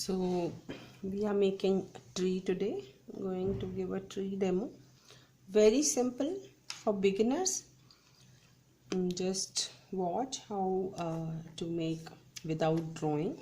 So we are making a tree today. I'm going to give a tree demo. Very simple for beginners. Just watch how to make without drawing.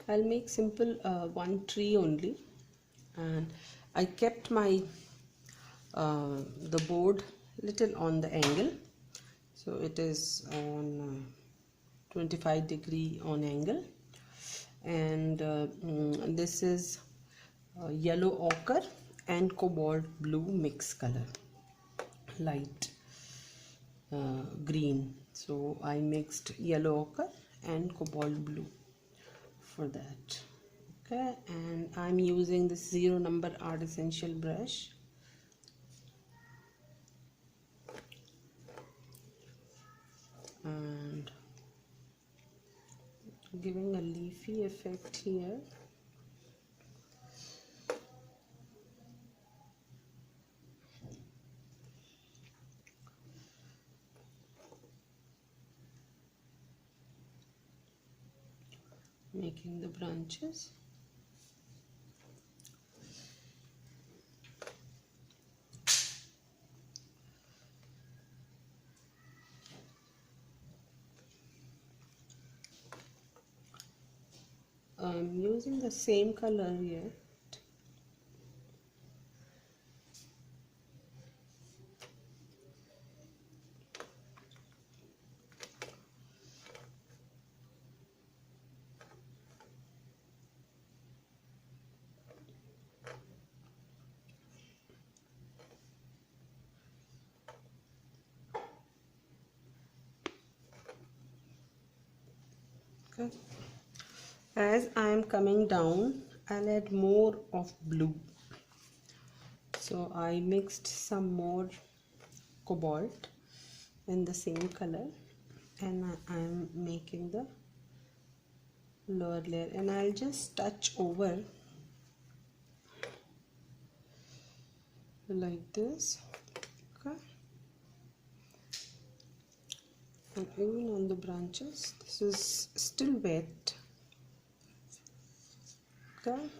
I'll make simple one tree only, and I kept my the board little on the angle, so it is on 25-degree on angle, and this is yellow ochre and cobalt blue mix color, light green. So I mixed yellow ochre and cobalt blue for that. Okay, and I'm using this 0 number art essential brush. And giving a leafy effect here. Making the branches. I'm using the same color here. Okay. As I am coming down, I'll add more of blue. So I mixed some more cobalt in the same color, and I am making the lower layer, and I'll just touch over like this. Okay, and even on the branches, this is still wet. Okay,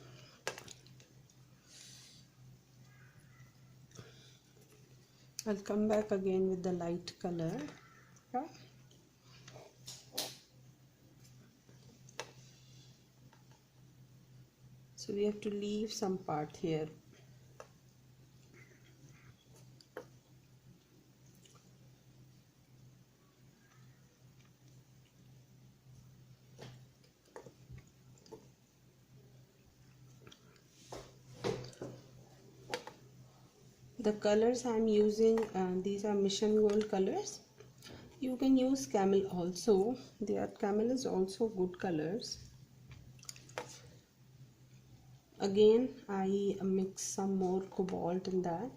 I'll come back again with the light color. Okay, so we have to leave some part here. The colors I'm using, these are Mission Gold colors. You can use camel also. Camel is also good colors. Again, I mix some more cobalt in that.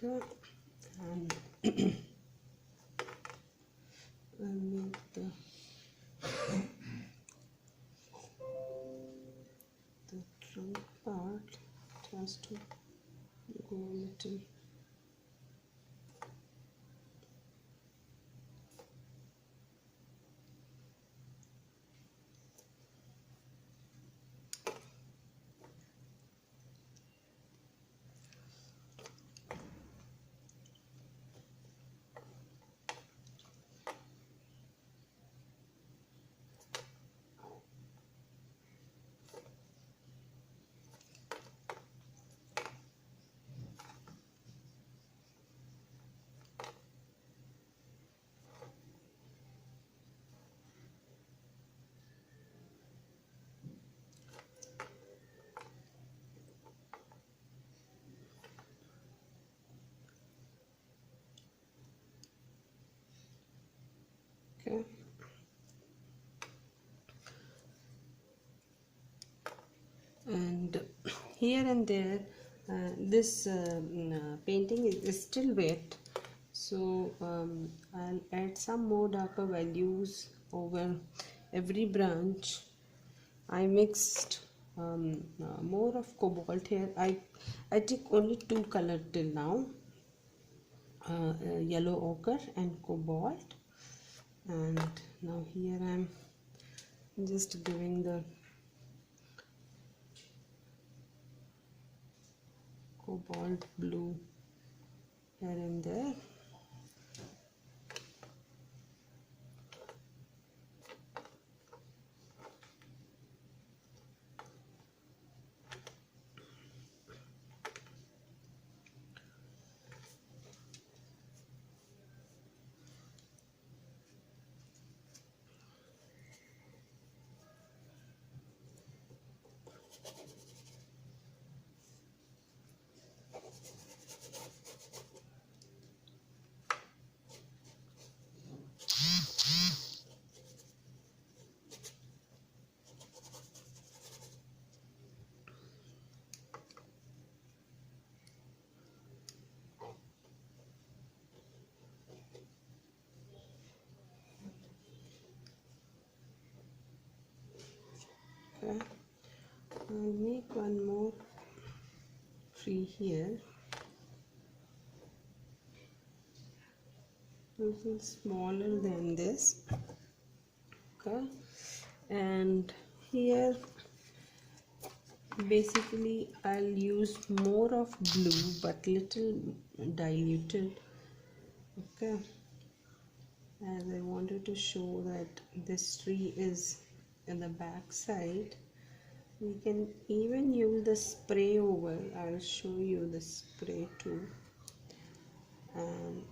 Okay, and I'll make the trunk part. It has to go a little. Okay. And here and there, this painting is still wet, so I'll add some more darker values over every branch. I mixed more of cobalt here. I took only two colors till now, yellow ochre and cobalt, and now here I'm just giving the cobalt blue here and there. Okay. I'll make one more tree here, little smaller than this. Okay, and here basically I'll use more of blue but little diluted. Okay, as I wanted to show that this tree is in the back side. We can even use the spray over. I'll show you the spray too. And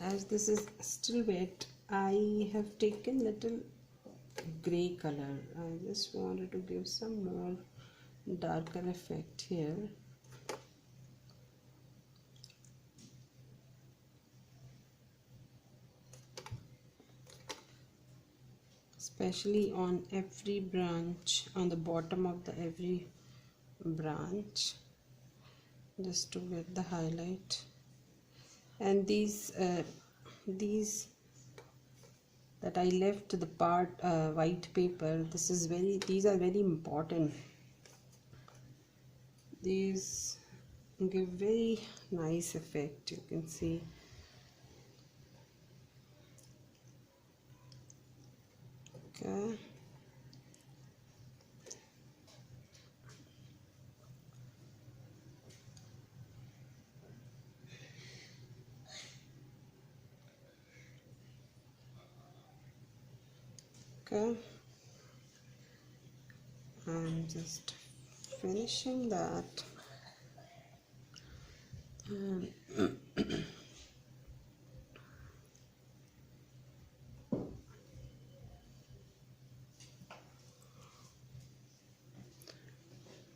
as this is still wet, I have taken little gray color. I just wanted to give some more darker effect here. Especially on every branch, on the bottom of the every branch, just to get the highlight. And these that I left the part white paper, these are very important. These give very nice effect, you can see. Okay, okay, I'm just finishing that. And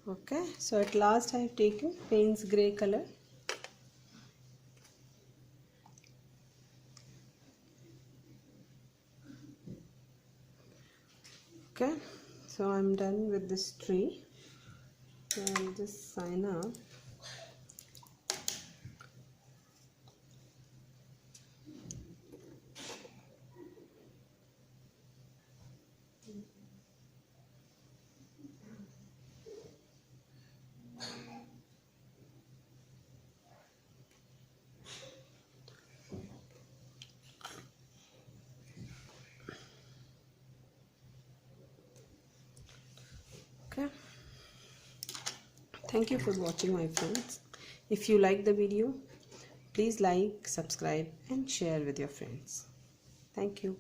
okay, so at last I have taken Payne's gray color. Okay, so I'm done with this tree. So I'll just sign up. Thank you for watching, my friends. If you like the video, please like, subscribe and share with your friends. Thank you.